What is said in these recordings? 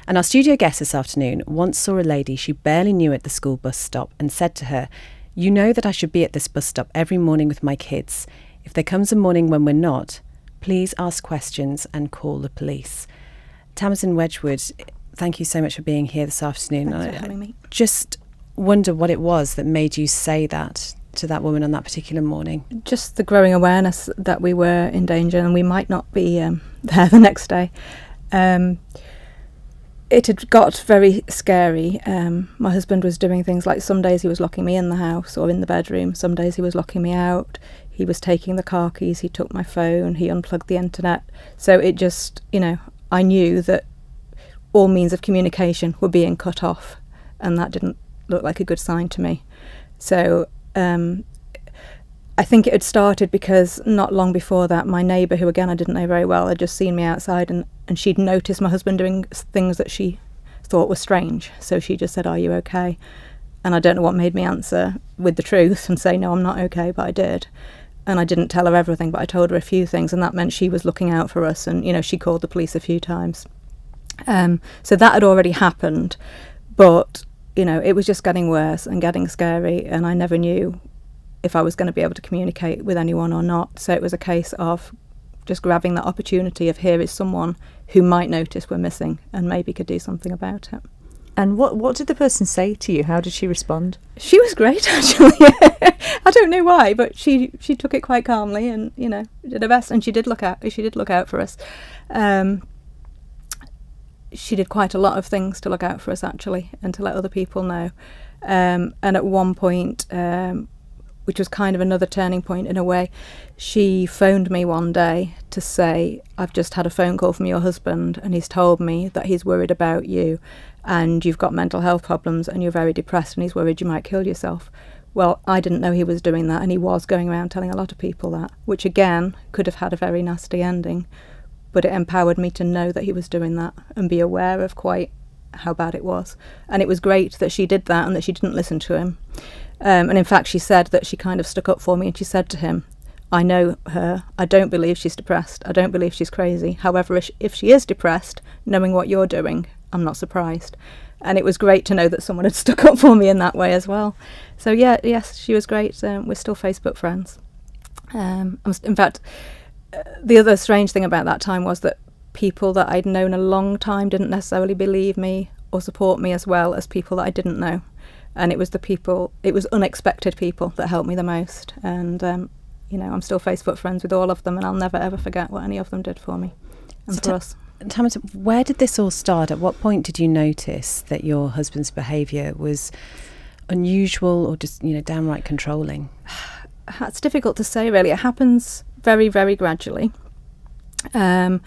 And our studio guest this afternoon once saw a lady she barely knew at the school bus stop and said to her, "You know that I should be at this bus stop every morning with my kids. If there comes a morning when we're not, please ask questions and call the police." Tamasin Wedgwood, thank you so much for being here this afternoon. Thanks for having me. Just wonder what it was that made you say that to that woman on that particular morning. Just the growing awareness that we were in danger and we might not be there the next day. It had got very scary. My husband was doing things like some days he was locking me in the house or in the bedroom, some days he was locking me out, he was taking the car keys, he took my phone, he unplugged the internet. So it just, I knew that all means of communication were being cut off, and that didn't look like a good sign to me. So I think it had started because not long before that, my neighbour, who again I didn't know very well, had just seen me outside and she'd noticed my husband doing things that she thought were strange. So she just said, "Are you okay?" And I don't know what made me answer with the truth and say, "No, I'm not okay," but I did. And I didn't tell her everything, but I told her a few things, and that meant she was looking out for us, and she called the police a few times. So that had already happened, but it was just getting worse and getting scary, and I never knew if I was going to be able to communicate with anyone or not. So it was a case of just grabbing that opportunity of, here is someone who might notice we're missing and maybe could do something about it. And what did the person say to you? How did she respond? She was great, actually. I don't know why, but she took it quite calmly and did her best, and she did look out for us. She did quite a lot of things to look out for us, actually, and to let other people know. And at one point, which was kind of another turning point in a way, she phoned me one day to say, "I've just had a phone call from your husband and he's told me that he's worried about you and you've got mental health problems and you're very depressed and he's worried you might kill yourself." Well, I didn't know he was doing that, and he was going around telling a lot of people that, which again could have had a very nasty ending, but it empowered me to know that he was doing that and be aware of quite how bad it was. And it was great that she did that and that she didn't listen to him. And in fact, she said that she kind of stuck up for me, and she said to him, "I know her. I don't believe she's depressed. I don't believe she's crazy. However, if she is depressed, knowing what you're doing, I'm not surprised." And it was great to know that someone had stuck up for me in that way as well. So yes, she was great. We're still Facebook friends. In fact, the other strange thing about that time was that people that I'd known a long time didn't necessarily believe me or support me as well as people that I didn't know. And it was unexpected people that helped me the most. And, I'm still Facebook friends with all of them, and I'll never ever forget what any of them did for me and for us. Thomas, where did this all start? At what point did you notice that your husband's behaviour was unusual or just, downright controlling? It's difficult to say, really. It happens very, very gradually. And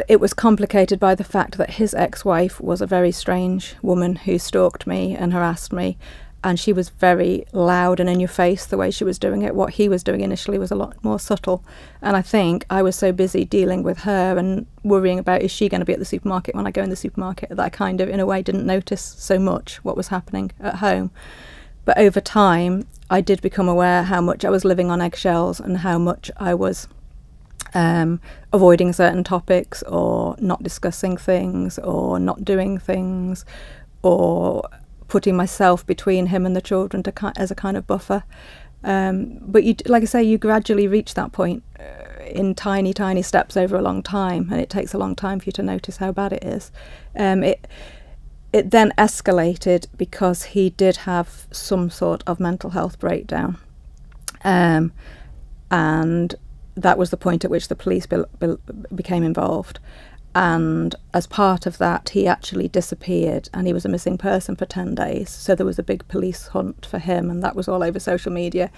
it was complicated by the fact that his ex-wife was a very strange woman who stalked me and harassed me, and she was very loud and in your face the way she was doing it. What he was doing initially was a lot more subtle, and I think I was so busy dealing with her and worrying about, is she going to be at the supermarket when I go in the supermarket, that I kind of in a way didn't notice so much what was happening at home. But over time I did become aware how much I was living on eggshells and how much I was avoiding certain topics or not discussing things or not doing things or putting myself between him and the children as a kind of buffer. But like I say, you gradually reach that point in tiny, tiny steps over a long time, and it takes a long time for you to notice how bad it is. It then escalated because he did have some sort of mental health breakdown. And that was the point at which the police became involved. And as part of that, he actually disappeared, and he was a missing person for 10 days. So there was a big police hunt for him, and that was all over social media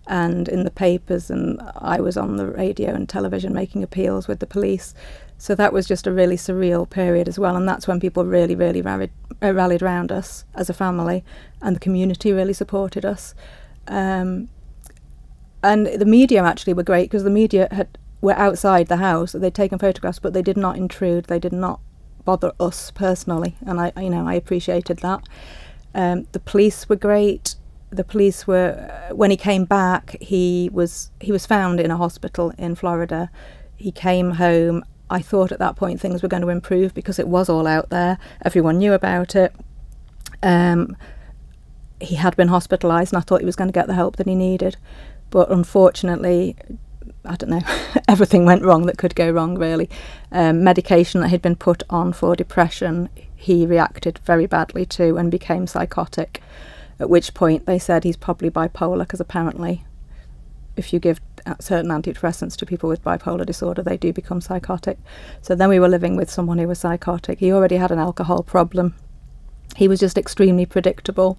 and in the papers, and I was on the radio and television making appeals with the police. So that was just a really surreal period as well, and that's when people really, really rallied around us as a family, and the community really supported us. And the media actually were great, because the media were outside the house. They'd taken photographs, but they did not intrude. They did not bother us personally, and I appreciated that. The police were great. The police were, when he came back, he was found in a hospital in Florida. He came home I thought at that point things were going to improve because it was all out there. Everyone knew about it. He had been hospitalised, and I thought he was going to get the help that he needed. But unfortunately, I don't know, everything went wrong that could go wrong, really. Medication that had been put on for depression, he reacted very badly to and became psychotic, at which point they said he's probably bipolar, because apparently if you give certain antidepressants to people with bipolar disorder, they do become psychotic. So then we were living with someone who was psychotic. He already had an alcohol problem. He was just extremely unpredictable.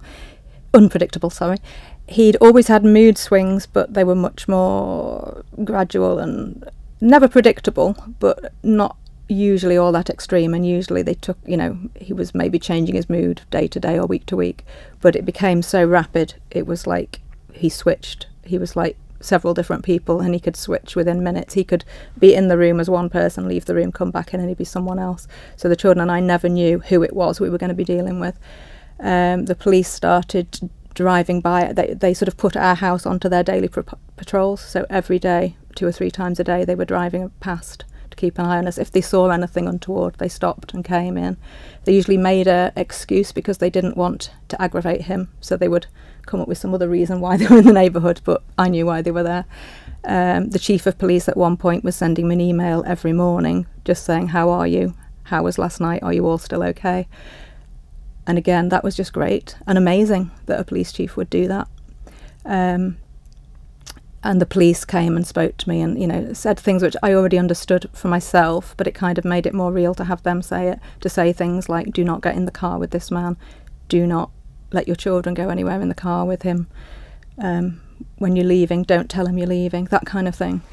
He'd always had mood swings, but they were much more gradual and never predictable, but not usually all that extreme. And usually they took, he was maybe changing his mood day to day or week to week, but it became so rapid. It was like he switched. He was like several different people, and he could switch within minutes. He could be in the room as one person, leave the room, come back in, and he'd be someone else. So the children and I never knew who it was we were going to be dealing with. The police started driving by. They sort of put our house onto their daily patrols, so every day, 2 or 3 times a day, they were driving past to keep an eye on us. If they saw anything untoward, they stopped and came in. They usually made an excuse because they didn't want to aggravate him, so they would come up with some other reason why they were in the neighbourhood, but I knew why they were there. The chief of police at one point was sending me an email every morning just saying, "How are you? How was last night? Are you all still okay?" And again, that was just great and amazing that a police chief would do that. And the police came and spoke to me and, said things which I already understood for myself, but it kind of made it more real to have them say it, to say things like, "Do not get in the car with this man. Do not let your children go anywhere in the car with him. When you're leaving, don't tell him you're leaving," that kind of thing.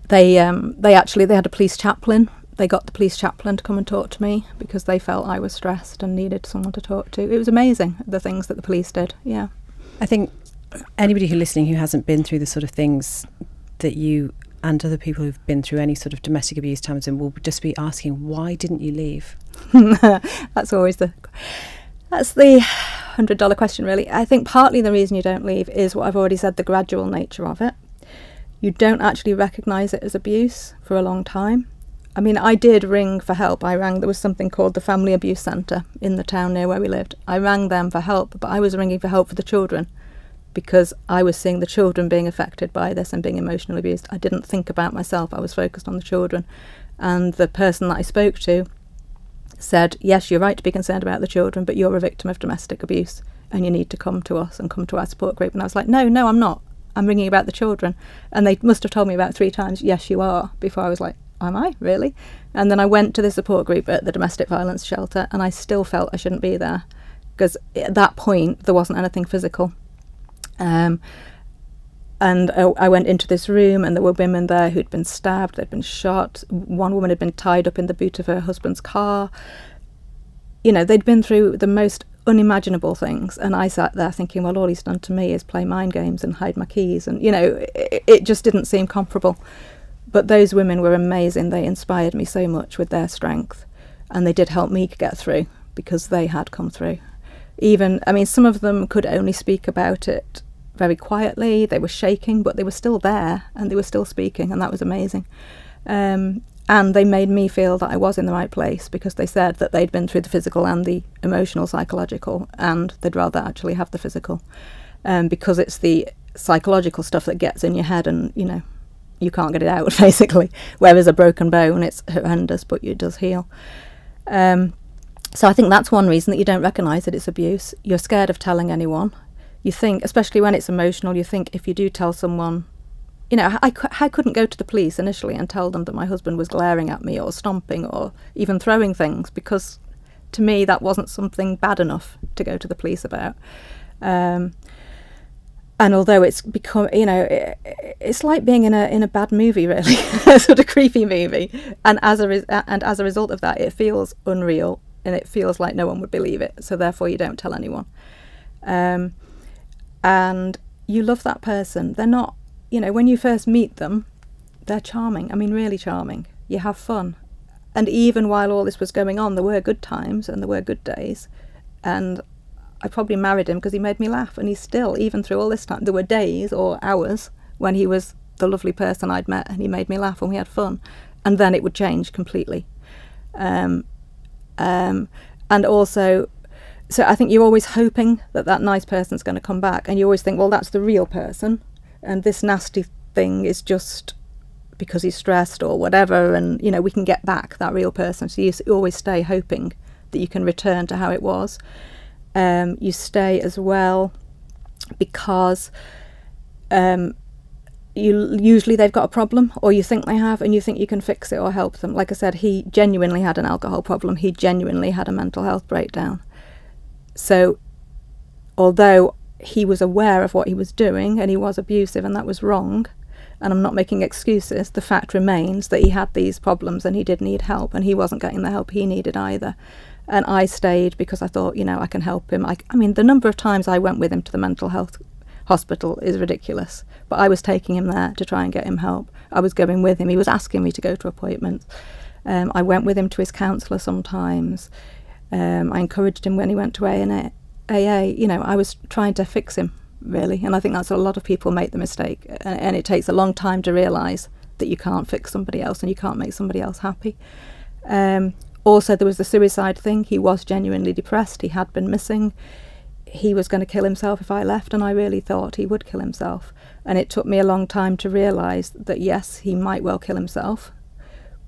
They had a police chaplain. They got the police chaplain to come and talk to me because they felt I was stressed and needed someone to talk to. It was amazing, the things that the police did, yeah. I think anybody who's listening who hasn't been through the sort of things that you and other people who've been through any sort of domestic abuse, Tamasin, will just be asking, why didn't you leave? That's the $100 question, really. I think partly the reason you don't leave is what I've already said, the gradual nature of it. You don't actually recognise it as abuse for a long time. I mean, I did ring for help. There was something called the Family Abuse Centre in the town near where we lived. I rang them for help, but I was ringing for help for the children because I was seeing the children being affected by this and being emotionally abused. I didn't think about myself. I was focused on the children. And the person that I spoke to said, "Yes, you're right to be concerned about the children, but you're a victim of domestic abuse and you need to come to us and come to our support group." And I was like, no, I'm not. I'm ringing about the children. And they must have told me about 3 times, "Yes, you are," before I was like, am I really? And then I went to the support group at the domestic violence shelter, and I still felt I shouldn't be there because at that point there wasn't anything physical. And I went into this room, and there were women there who'd been stabbed, they'd been shot. One woman had been tied up in the boot of her husband's car. They'd been through the most unimaginable things, and I sat there thinking, well, all he's done to me is play mind games and hide my keys, and it just didn't seem comparable. But those women were amazing. They inspired me so much with their strength, and they did help me get through because they had come through. Some of them could only speak about it very quietly. They were shaking, but they were still there and they were still speaking, and that was amazing. And they made me feel that I was in the right place because they said that they'd been through the physical and the emotional, psychological, and they'd rather actually have the physical because it's the psychological stuff that gets in your head and, you can't get it out, basically. Whereas a broken bone, it's horrendous, but it does heal. So I think that's one reason that you don't recognise that it's abuse. You're scared of telling anyone. You think, especially when it's emotional, you think if you do tell someone, I couldn't go to the police initially and tell them that my husband was glaring at me or stomping or even throwing things, because to me that wasn't something bad enough to go to the police about. And although it's become, it's like being in a bad movie, really, a sort of creepy movie. And as a result of that, it feels unreal and it feels like no one would believe it. So therefore, you don't tell anyone. And you love that person. They're not, when you first meet them, they're charming. Really charming. You have fun. And even while all this was going on, there were good times and there were good days. And I probably married him because he made me laugh, and he's still, even through all this time, there were days or hours when he was the lovely person I'd met, and he made me laugh and we had fun, and then it would change completely. And also, so I think you're always hoping that nice person's going to come back, and you always think, well, that's the real person, and this nasty thing is just because he's stressed or whatever, and we can get back that real person. So you always stay hoping that you can return to how it was. You stay as well because usually they've got a problem, or you think they have, and you think you can fix it or help them. Like I said, he genuinely had an alcohol problem. He genuinely had a mental health breakdown. So although he was aware of what he was doing and he was abusive and that was wrong, and I'm not making excuses, the fact remains that he had these problems and he did need help, and he wasn't getting the help he needed either. And I stayed because I thought, I can help him. I mean, the number of times I went with him to the mental health hospital is ridiculous, but I was taking him there to try and get him help. I was going with him. He was asking me to go to appointments. I went with him to his counsellor sometimes. I encouraged him when he went to AA. I was trying to fix him, really, and I think that's a lot of people make the mistake, and it takes a long time to realise that you can't fix somebody else and you can't make somebody else happy. Also, there was the suicide thing. He was genuinely depressed. He had been missing. He was going to kill himself if I left, and I really thought he would kill himself. And it took me a long time to realise that, yes, he might well kill himself,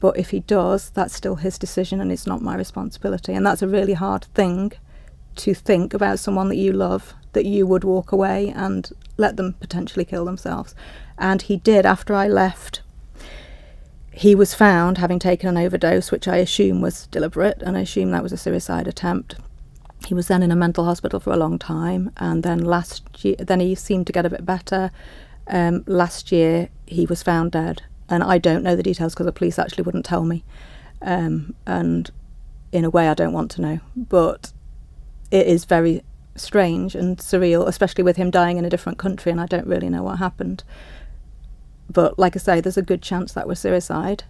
but if he does, that's still his decision and it's not my responsibility. And that's a really hard thing to think about someone that you love, that you would walk away and let them potentially kill themselves. And he did after I left. He was found having taken an overdose, which I assume was deliberate, and I assume that was a suicide attempt. He was then in a mental hospital for a long time, and then last year, then he seemed to get a bit better. Last year, he was found dead, and I don't know the details because the police actually wouldn't tell me. And in a way, I don't want to know, but it is very strange and surreal, especially with him dying in a different country, and I don't really know what happened. But like I say, there's a good chance that was suicide,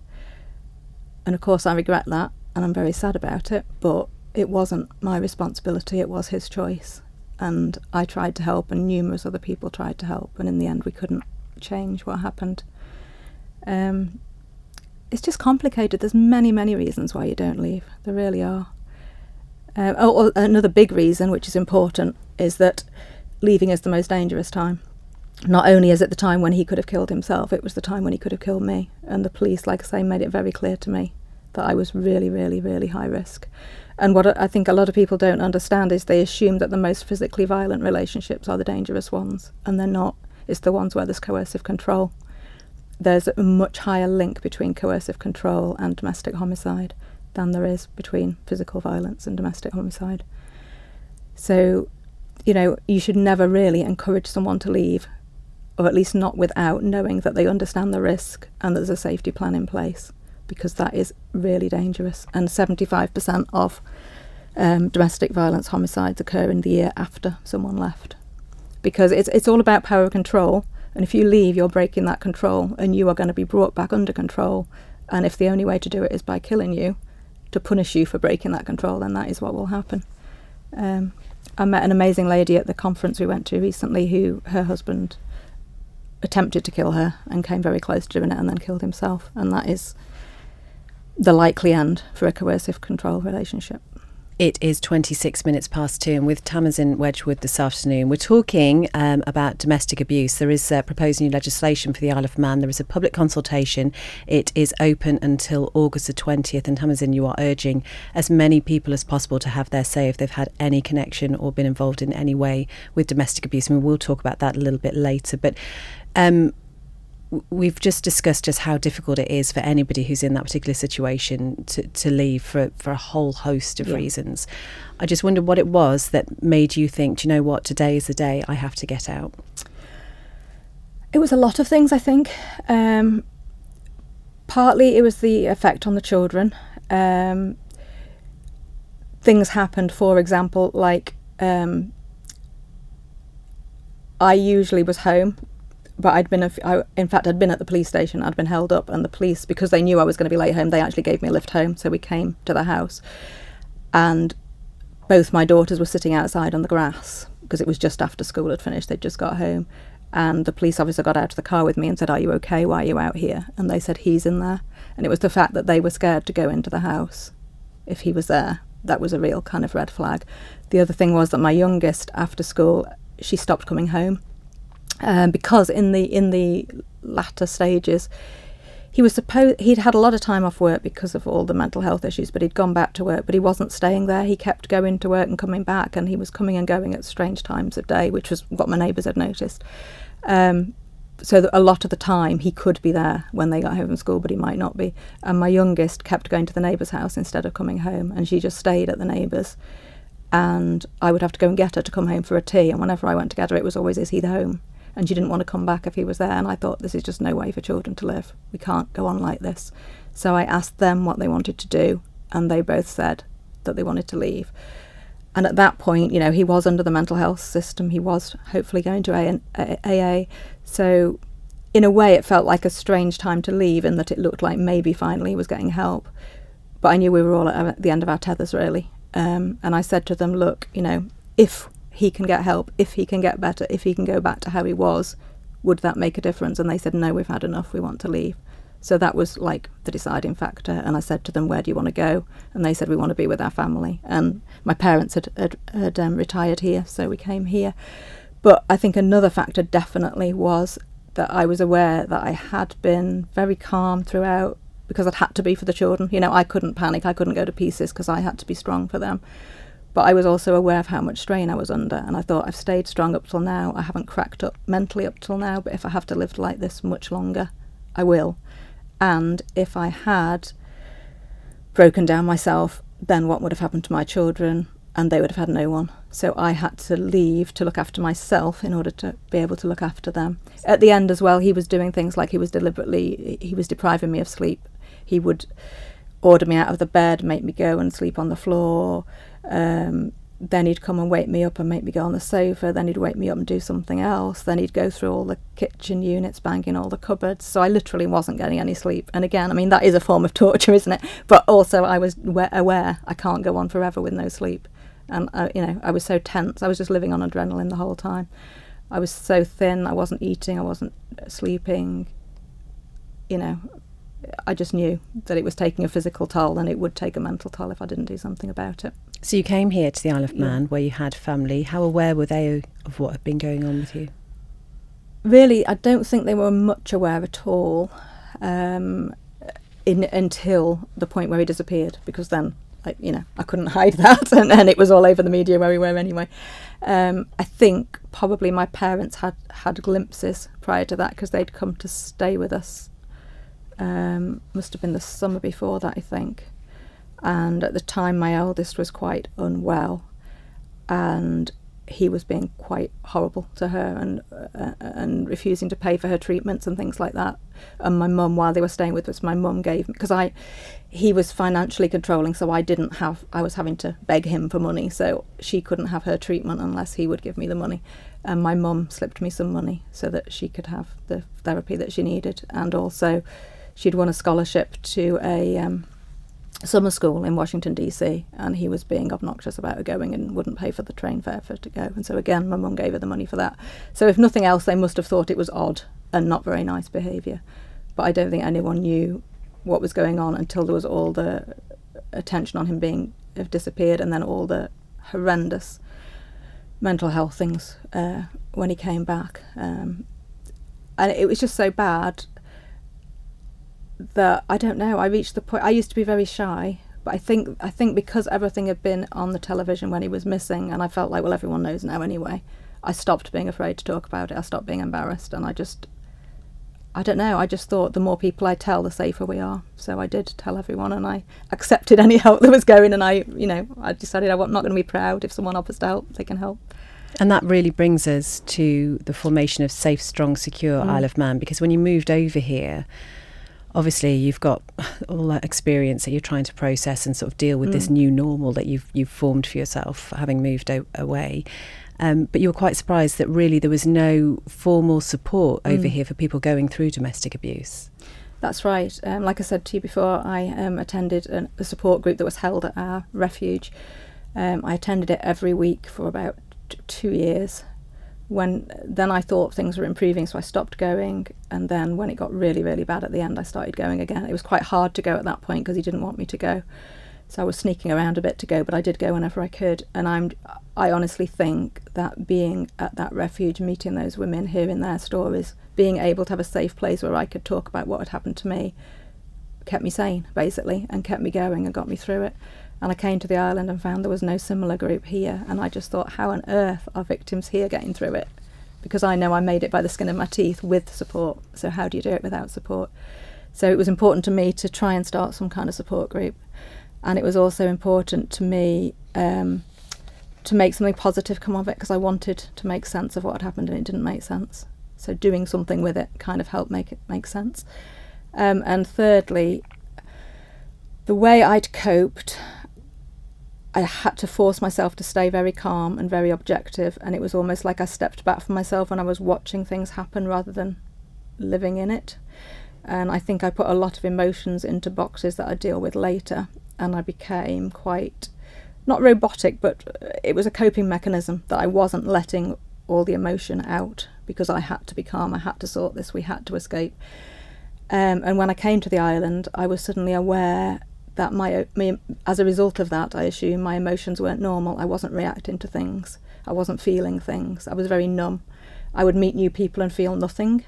and of course I regret that, and I'm very sad about it, but it wasn't my responsibility, it was his choice. And I tried to help, and numerous other people tried to help, and in the end we couldn't change what happened. It's just complicated. There's many, many reasons why you don't leave. There really are. Another big reason, which is important, is that leaving is the most dangerous time. Not only is it the time when he could have killed himself, it was the time when he could have killed me. And the police, like I say, made it very clear to me that I was really, really, really high risk. And what I think a lot of people don't understand is they assume that the most physically violent relationships are the dangerous ones, and they're not. It's the ones where there's coercive control. There's a much higher link between coercive control and domestic homicide than there is between physical violence and domestic homicide. So, you should never really encourage someone to leave, or at least not without knowing that they understand the risk and there's a safety plan in place, because that is really dangerous. And 75% of domestic violence homicides occur in the year after someone left, because it's all about power of control. And if you leave, you're breaking that control, and you are going to be brought back under control. And if the only way to do it is by killing you, to punish you for breaking that control, then that is what will happen. I met an amazing lady at the conference we went to recently who her husband attempted to kill her and came very close to doing it and then killed himself. And that is the likely end for a coercive control relationship. It is 26 minutes past 2, and with Tamasin Wedgwood this afternoon, we're talking about domestic abuse. There is proposed new legislation for the Isle of Man. There is a public consultation. It is open until August the 20th, and Tamasin, you are urging as many people as possible to have their say if they've had any connection or been involved in any way with domestic abuse. And we'll talk about that a little bit later. But we've just discussed just how difficult it is for anybody who's in that particular situation to leave for a whole host of reasons. I just wondered what it was that made you think, do you know what, today is the day I have to get out? It was a lot of things, I think. Partly it was the effect on the children. Things happened, for example, like I usually was home, but I'd been at the police station. I'd been held up, and the police, because they knew I was going to be late home, they actually gave me a lift home. So we came to the house, and both my daughters were sitting outside on the grass because it was just after school had finished. They'd just got home, And the police officer got out of the car with me and said, "Are you okay? Why are you out here?" And they said, "He's in there." And it was the fact that they were scared to go into the house if he was there. That was a real kind of red flag. The other thing was that my youngest, after school, she stopped coming home. Because in the latter stages, he'd had a lot of time off work because of all the mental health issues, but he'd gone back to work, but he wasn't staying there. He kept going to work and coming back, and he was coming and going at strange times of day, which was what my neighbours had noticed. So that a lot of the time he could be there when they got home from school, but he might not be. And my youngest kept going to the neighbour's house instead of coming home, and she just stayed at the neighbour's. And I would have to go and get her to come home for a tea, and whenever I went to get her, it was always, "Is he home?" And she didn't want to come back if he was there, and I thought, this is just no way for children to live. We can't go on like this. So I asked them what they wanted to do, and they both said that they wanted to leave. And at that point, you know, he was under the mental health system. He was hopefully going to AA. So in a way, it felt like a strange time to leave, in that it looked like maybe finally he was getting help. But I knew we were all at the end of our tethers, really. And I said to them, look, you know, if he can get help, if he can get better, if he can go back to how he was, would that make a difference? And they said, no, we've had enough, we want to leave. So that was like the deciding factor. And I said to them, where do you want to go? And they said, we want to be with our family. And my parents had retired here, so we came here. But I think another factor definitely was that I was aware that I had been very calm throughout, because I'd had to be for the children. You know, I couldn't panic, I couldn't go to pieces, because I had to be strong for them. But I was also aware of how much strain I was under, and I thought, I've stayed strong up till now, I haven't cracked up mentally up till now, but if I have to live like this much longer, I will. And if I had broken down myself, then what would have happened to my children? And they would have had no one. So I had to leave to look after myself in order to be able to look after them. At the end as well, he was doing things like he was depriving me of sleep. He would order me out of the bed, make me go and sleep on the floor. Then he'd come and wake me up and make me go on the sofa. Then he'd wake me up and do something else. Then he'd go through all the kitchen units, banging all the cupboards. So I literally wasn't getting any sleep. And again, I mean, that is a form of torture, isn't it? But also I was aware I can't go on forever with no sleep. And, you know, I was so tense. I was just living on adrenaline the whole time. I was so thin. I wasn't eating. I wasn't sleeping. You know, I just knew that it was taking a physical toll, and it would take a mental toll if I didn't do something about it. So you came here to the Isle of Man, where you had family. How aware were they of what had been going on with you? Really, I don't think they were much aware at all until the point where he disappeared, because then, you know, I couldn't hide that, and it was all over the media where we were anyway. I think probably my parents had glimpses prior to that, because they'd come to stay with us. Must have been the summer before that, I think. And at the time my eldest was quite unwell, and he was being quite horrible to her, and refusing to pay for her treatments and things like that. And my mum, while they were staying with us, my mum gave me, because he was financially controlling, so I was having to beg him for money, so she couldn't have her treatment unless he would give me the money. And my mum slipped me some money so that she could have the therapy that she needed. And also she'd won a scholarship to a summer school in Washington DC, and he was being obnoxious about her going and wouldn't pay for the train fare for her to go. And so again, my mum gave her the money for that. So if nothing else, they must have thought it was odd and not very nice behaviour. But I don't think anyone knew what was going on until there was all the attention on him have disappeared, and then all the horrendous mental health things when he came back. And it was just so bad that, I don't know, I reached the point. I used to be very shy, but I think because everything had been on the television when he was missing, and I felt like, well, everyone knows now anyway, I stopped being afraid to talk about it. I stopped being embarrassed, and I don't know, I just thought the more people I tell, the safer we are. So I did tell everyone, and I accepted any help that was going, and I decided I'm not going to be proud. If someone offers to help, they can help. And that really brings us to the formation of Safe, Strong, Secure Isle of Man, because when you moved over here, obviously you've got all that experience that you're trying to process and sort of deal with this new normal that you've formed for yourself, having moved away. But you were quite surprised that really there was no formal support over here for people going through domestic abuse. That's right. Like I said to you before, I attended a support group that was held at our refuge. I attended it every week for about 2 years. Then I thought things were improving, so I stopped going. And then when it got really, really bad at the end, I started going again. It was quite hard to go at that point because he didn't want me to go. So I was sneaking around a bit to go, but I did go whenever I could. And I honestly think that being at that refuge, meeting those women, hearing their stories, being able to have a safe place where I could talk about what had happened to me, kept me sane, basically, and kept me going and got me through it. And I came to the island and found there was no similar group here. And I just thought, how on earth are victims here getting through it? Because I know I made it by the skin of my teeth with support. So how do you do it without support? So it was important to me to try and start some kind of support group. And it was also important to me to make something positive come of it, because I wanted to make sense of what had happened and it didn't make sense. So doing something with it kind of helped make it make sense. And thirdly, the way I'd coped, I had to force myself to stay very calm and very objective, and it was almost like I stepped back from myself when I was watching things happen rather than living in it. And I think I put a lot of emotions into boxes that I deal with later, and I became quite, not robotic, but it was a coping mechanism that I wasn't letting all the emotion out because I had to be calm, I had to sort this, we had to escape. And when I came to the island, I was suddenly aware that as a result of that, I assume my emotions weren't normal. I wasn't reacting to things. I wasn't feeling things. I was very numb. I would meet new people and feel nothing.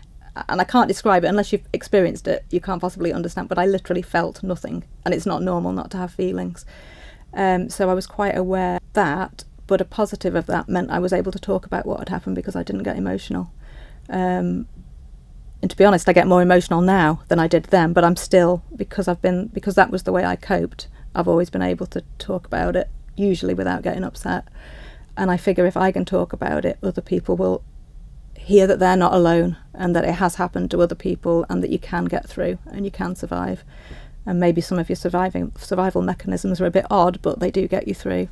And I can't describe it unless you've experienced it. You can't possibly understand, but I literally felt nothing. And it's not normal not to have feelings. So I was quite aware of that, but a positive of that meant I was able to talk about what had happened because I didn't get emotional. And to be honest, I get more emotional now than I did then, but I'm still, because that was the way I coped, I've always been able to talk about it, usually without getting upset. And I figure if I can talk about it, other people will hear that they're not alone and that it has happened to other people and that you can get through and you can survive. And maybe some of your survival mechanisms are a bit odd, but they do get you through.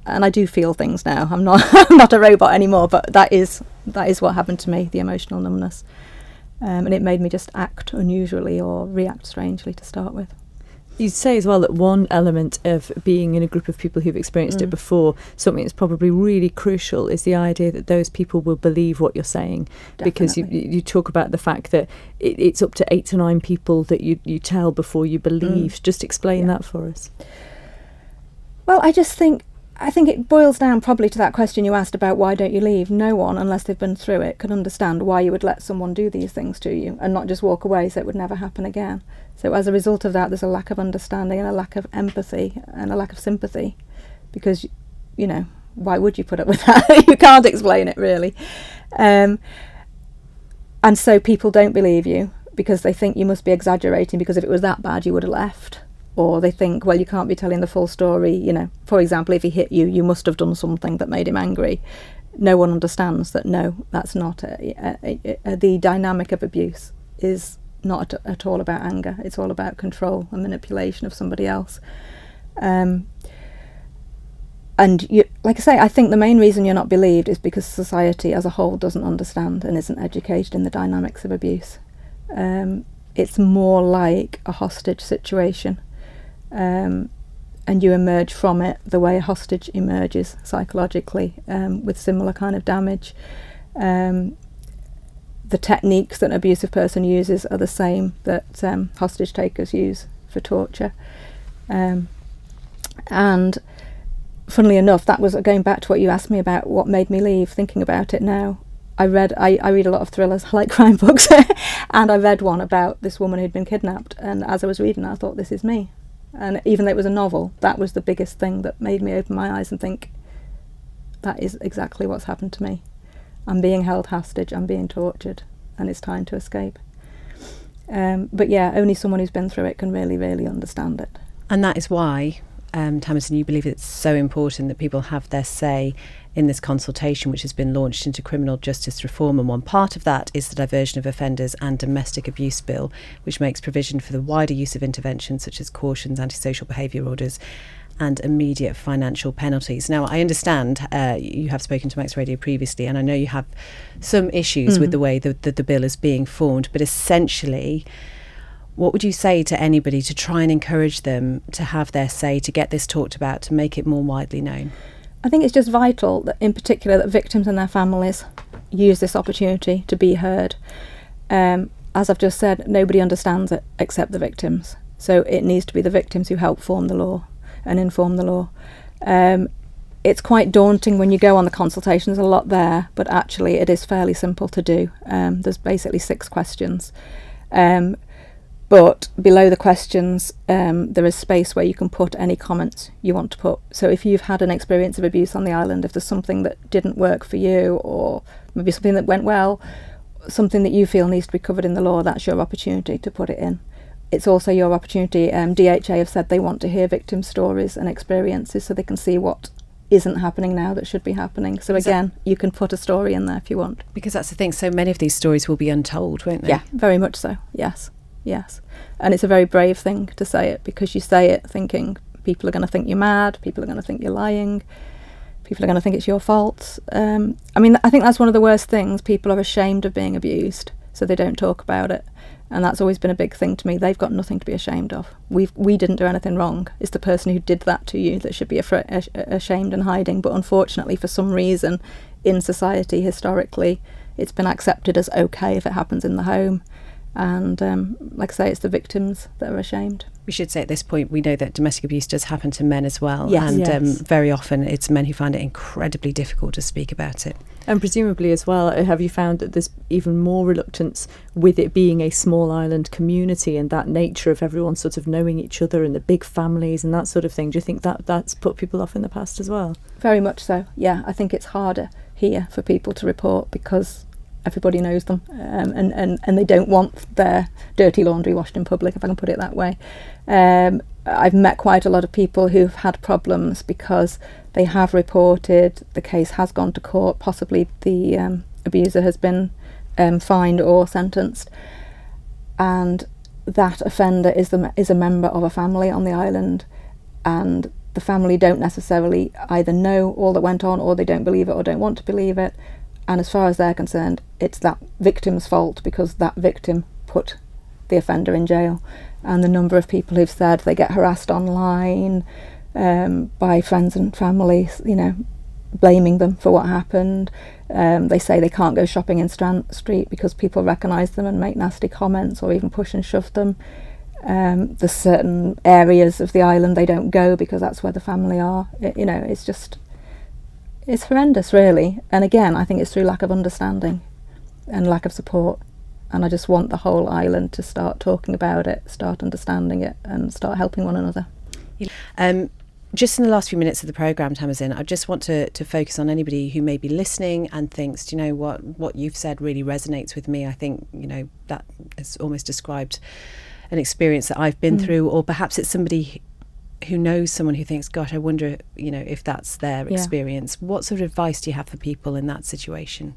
And I do feel things now. I'm not a robot anymore, but that is what happened to me, the emotional numbness. And it made me just act unusually or react strangely to start with. You'd say as well that one element of being in a group of people who've experienced it before, something that's probably really crucial, is the idea that those people will believe what you're saying. Definitely. Because you talk about the fact that it's up to 8 to 9 people that you tell before you believe. Just explain that for us. Well, I think it boils down probably to that question you asked about why don't you leave. No one, unless they've been through it, can understand why you would let someone do these things to you and not just walk away so it would never happen again. So as a result of that, there's a lack of understanding and a lack of empathy and a lack of sympathy, because, you know, why would you put up with that? You can't explain it, really. And so people don't believe you because they think you must be exaggerating, because if it was that bad, you would have left. Or they think, well, you can't be telling the full story. You know, for example, if he hit you, you must have done something that made him angry. No one understands that, no, that's not. The dynamic of abuse is not at all about anger. It's all about control and manipulation of somebody else. And like I say, I think the main reason you're not believed is because society as a whole doesn't understand and isn't educated in the dynamics of abuse. It's more like a hostage situation. And you emerge from it the way a hostage emerges psychologically, with similar kind of damage. The techniques that an abusive person uses are the same that hostage takers use for torture. And funnily enough, that was going back to what you asked me about what made me leave, thinking about it now. I read a lot of thrillers, I like crime books, and I read one about this woman who'd been kidnapped, and as I was reading I thought, this is me. And even though it was a novel, that was the biggest thing that made me open my eyes and think, that is exactly what's happened to me. I'm being held hostage, I'm being tortured, and it's time to escape. But yeah, only someone who's been through it can really, really understand it. And that is why, Tamasin, you believe it's so important that people have their say in this consultation, which has been launched into criminal justice reform, and one part of that is the Diversion of Offenders and Domestic Abuse Bill, which makes provision for the wider use of interventions such as cautions, antisocial behaviour orders and immediate financial penalties. Now, I understand you have spoken to Max Radio previously, and I know you have some issues with the way that the bill is being formed, but essentially, what would you say to anybody to try and encourage them to have their say, to get this talked about, to make it more widely known? I think it's just vital that, in particular, that victims and their families use this opportunity to be heard. As I've just said, nobody understands it except the victims. So it needs to be the victims who help form the law and inform the law. It's quite daunting when you go on the consultation. There's a lot there, but actually it is fairly simple to do. There's basically 6 questions. But below the questions, there is space where you can put any comments you want to put. So if you've had an experience of abuse on the island, if there's something that didn't work for you, or maybe something that went well, something that you feel needs to be covered in the law, that's your opportunity to put it in. It's also your opportunity. DHA have said they want to hear victim stories and experiences so they can see what isn't happening now that should be happening. So again, you can put a story in there if you want. Because that's the thing, so many of these stories will be untold, won't they? Yeah, very much so, yes. Yes. And it's a very brave thing to say it, because you say it thinking people are going to think you're mad, people are going to think you're lying, people are going to think it's your fault. I mean, I think that's one of the worst things. People are ashamed of being abused, so they don't talk about it. And that's always been a big thing to me. They've got nothing to be ashamed of. We didn't do anything wrong. It's the person who did that to you that should be ashamed and hiding. But unfortunately, for some reason, in society, historically, it's been accepted as okay if it happens in the home. And like I say, it's the victims that are ashamed. We should say at this point, we know that domestic abuse does happen to men as well. Yes. And Yes. very often it's men who find it incredibly difficult to speak about it. And presumably as well, have you found that there's even more reluctance with it being a small island community and that nature of everyone sort of knowing each other and the big families and that sort of thing? Do you think that that's put people off in the past as well? Very much so, yeah. I think it's harder here for people to report because everybody knows them, and they don't want their dirty laundry washed in public, if I can put it that way. I've met quite a lot of people who've had problems because they have reported, the case has gone to court, possibly the abuser has been fined or sentenced, and that offender is a member of a family on the island, and the family don't necessarily either know all that went on, or they don't believe it or don't want to believe it. And as far as they're concerned, it's that victim's fault because that victim put the offender in jail. And the number of people who've said they get harassed online by friends and families, you know, blaming them for what happened. They say they can't go shopping in Strand Street because people recognise them and make nasty comments or even push and shove them. There's certain areas of the island they don't go because that's where the family are. You know, it's just... it's horrendous, really. And again, I think it's through lack of understanding and lack of support. And I just want the whole island to start talking about it, start understanding it, and start helping one another. Just in the last few minutes of the programme, Tamasin, I just want to focus on anybody who may be listening and thinks, do you know what you've said really resonates with me. I think, you know, that has almost described an experience that I've been through, or perhaps it's somebody who knows someone who thinks, gosh, I wonder, you know, if that's their experience. What sort of advice do you have for people in that situation?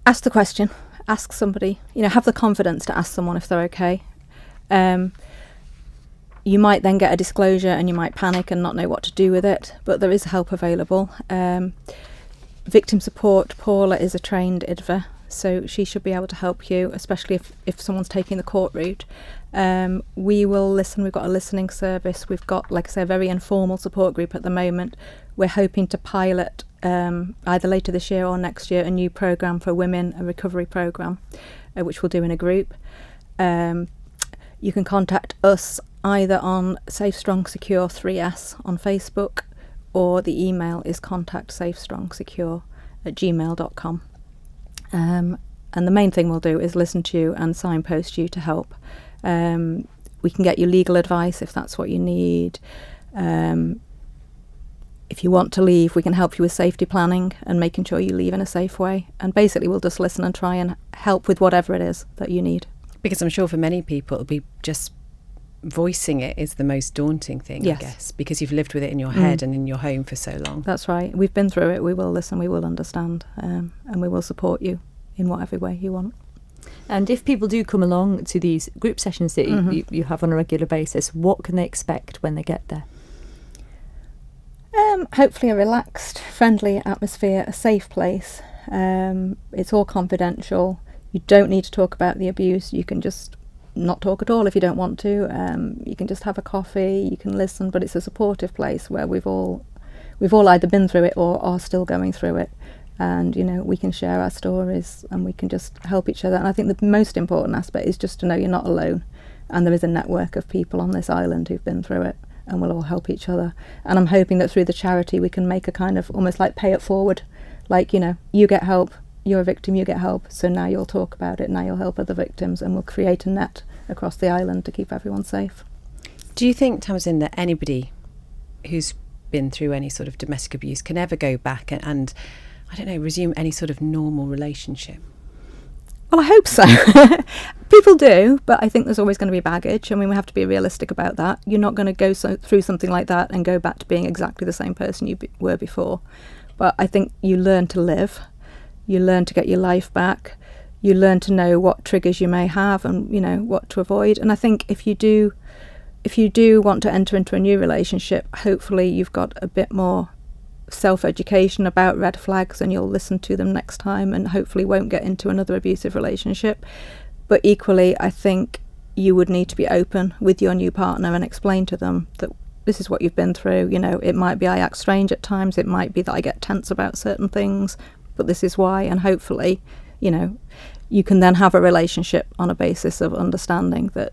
Ask the question. Ask somebody. You know, have the confidence to ask someone if they're okay. You might then get a disclosure and you might panic and not know what to do with it, but there is help available. Victim support, Paula is a trained IDVA, so she should be able to help you, especially if someone's taking the court route. We will listen. We've got a listening service. We've got, like I say, a very informal support group at the moment. We're hoping to pilot either later this year or next year a new programme for women, a recovery programme, which we'll do in a group. You can contact us either on Safe Strong Secure 3S on Facebook, or the email is contactsafestrongsecure@gmail.com. And the main thing we'll do is listen to you and signpost you to help. We can get you legal advice if that's what you need. If you want to leave, we can help you with safety planning and making sure you leave in a safe way. And basically we'll just listen and try and help with whatever it is that you need. Because I'm sure for many people it'll be just voicing it is the most daunting thing, Yes. I guess, because you've lived with it in your head and in your home for so long. That's right. We've been through it. We will listen, we will understand, and we will support you in whatever way you want. And if people do come along to these group sessions that you have on a regular basis, what can they expect when they get there? Hopefully a relaxed, friendly atmosphere, a safe place. It's all confidential. You don't need to talk about the abuse. You can just not talk at all if you don't want to. You can just have a coffee, you can listen, but it's a supportive place where we've all we've all either been through it or are still going through it. And, you know, we can share our stories and we can just help each other. And I think the most important aspect is just to know you're not alone. And there is a network of people on this island who've been through it, and we'll all help each other. And I'm hoping that through the charity we can make a kind of almost like pay it forward. Like, you know, you get help, you're a victim, you get help. So now you'll talk about it, now you'll help other victims, and we'll create a net across the island to keep everyone safe. Do you think, Tamasin, that anybody who's been through any sort of domestic abuse can ever go back and I don't know, resume any sort of normal relationship? Well, I hope so. People do, but I think there's always going to be baggage. I mean, we have to be realistic about that. You're not going to go through something like that and go back to being exactly the same person you were before. But I think you learn to live. You learn to get your life back. You learn to know what triggers you may have and, you know, what to avoid. And I think if you do want to enter into a new relationship, hopefully you've got a bit more self-education about red flags and you'll listen to them next time and hopefully won't get into another abusive relationship. But equally, I think you would need to be open with your new partner and explain to them that this is what you've been through. You know, it might be I act strange at times, it might be that I get tense about certain things, but this is why. And hopefully, you know, you can then have a relationship on a basis of understanding that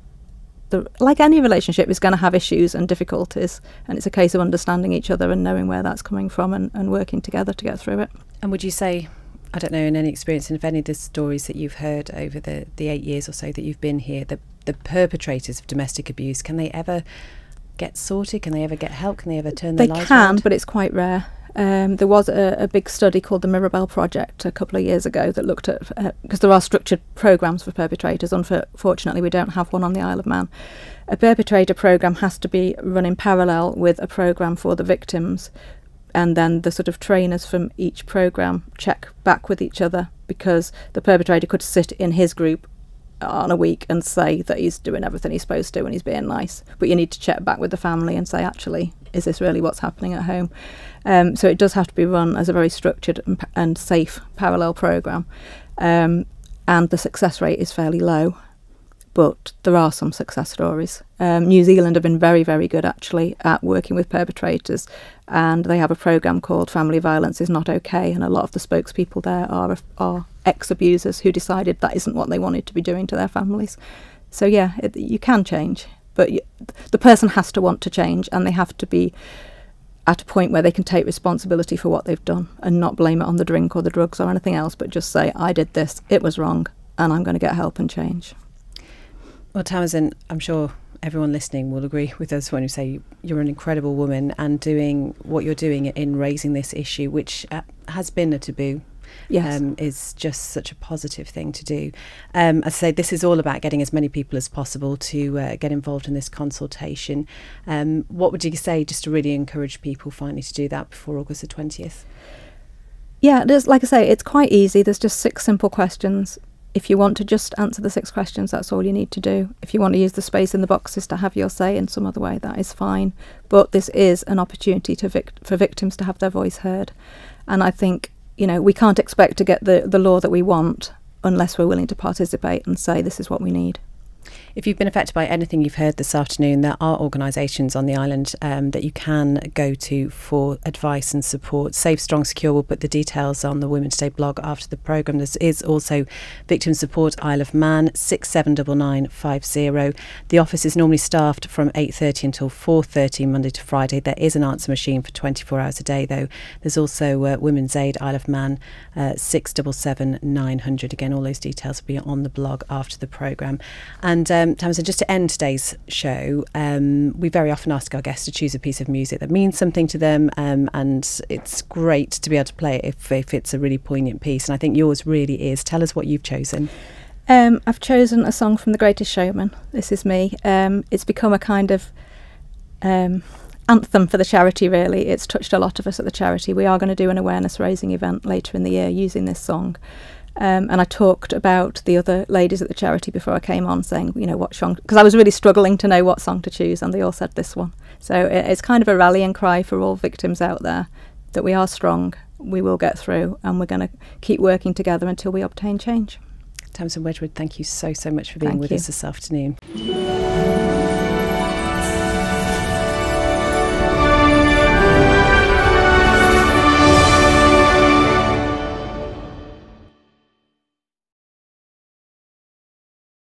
like any relationship is going to have issues and difficulties, and it's a case of understanding each other and knowing where that's coming from and working together to get through it. And would you say, I don't know, in any experience, and if any of the stories that you've heard over the 8 years or so that you've been here, the perpetrators of domestic abuse, can they ever get sorted? Can they ever get help? Can they ever turn their lives around? They can, but it's quite rare. There was a big study called the Mirabelle Project a couple of years ago that looked at, because there are structured programmes for perpetrators. Unfortunately, we don't have one on the Isle of Man. A perpetrator programme has to be run in parallel with a programme for the victims, and then the sort of trainers from each programme check back with each other, because the perpetrator could sit in his group on a week and say that he's doing everything he's supposed to and he's being nice, but you need to check back with the family and say, actually, is this really what's happening at home? So it does have to be run as a very structured and safe parallel programme, and the success rate is fairly low, but there are some success stories. New Zealand have been very, very good actually at working with perpetrators, and they have a programme called Family Violence is Not Okay, and a lot of the spokespeople there are ex-abusers who decided that isn't what they wanted to be doing to their families. So yeah, you can change, but the person has to want to change, and they have to be at a point where they can take responsibility for what they've done and not blame it on the drink or the drugs or anything else, but just say, I did this, it was wrong, and I'm going to get help and change. Well, Tamasin, I'm sure everyone listening will agree with us when you say you're an incredible woman and doing what you're doing in raising this issue, which has been a taboo. Yes. Is just such a positive thing to do. As I say, this is all about getting as many people as possible to get involved in this consultation. What would you say just to really encourage people finally to do that before August the 20th? Yeah, like I say, it's quite easy. There's just 6 simple questions. If you want to just answer the 6 questions, that's all you need to do. If you want to use the space in the boxes to have your say in some other way, that is fine. But this is an opportunity for victims to have their voice heard. And I think, you know, we can't expect to get the law that we want unless we're willing to participate and say this is what we need. If you've been affected by anything you've heard this afternoon, there are organisations on the island that you can go to for advice and support. Safe, Strong, Secure, we'll put the details on the Women's Day blog after the programme. There is also Victim Support Isle of Man, 679950. The office is normally staffed from 8:30 until 4:30 Monday to Friday. There is an answer machine for 24 hours a day though. There's also Women's Aid Isle of Man, 677900. Again, all those details will be on the blog after the programme. And Tamasin, just to end today's show, we very often ask our guests to choose a piece of music that means something to them, and it's great to be able to play it if it's a really poignant piece, and I think yours really is. Tell us what you've chosen. I've chosen a song from The Greatest Showman, This Is Me. It's become a kind of anthem for the charity, really. It's touched a lot of us at the charity. We are going to do an awareness raising event later in the year using this song. And I talked about the other ladies at the charity before I came on, saying, you know, what song, because I was really struggling to know what song to choose, and they all said this one. So it's kind of a rallying cry for all victims out there that we are strong, we will get through, and we're going to keep working together until we obtain change. Tamasin Wedgwood, thank you so much for being with us this afternoon.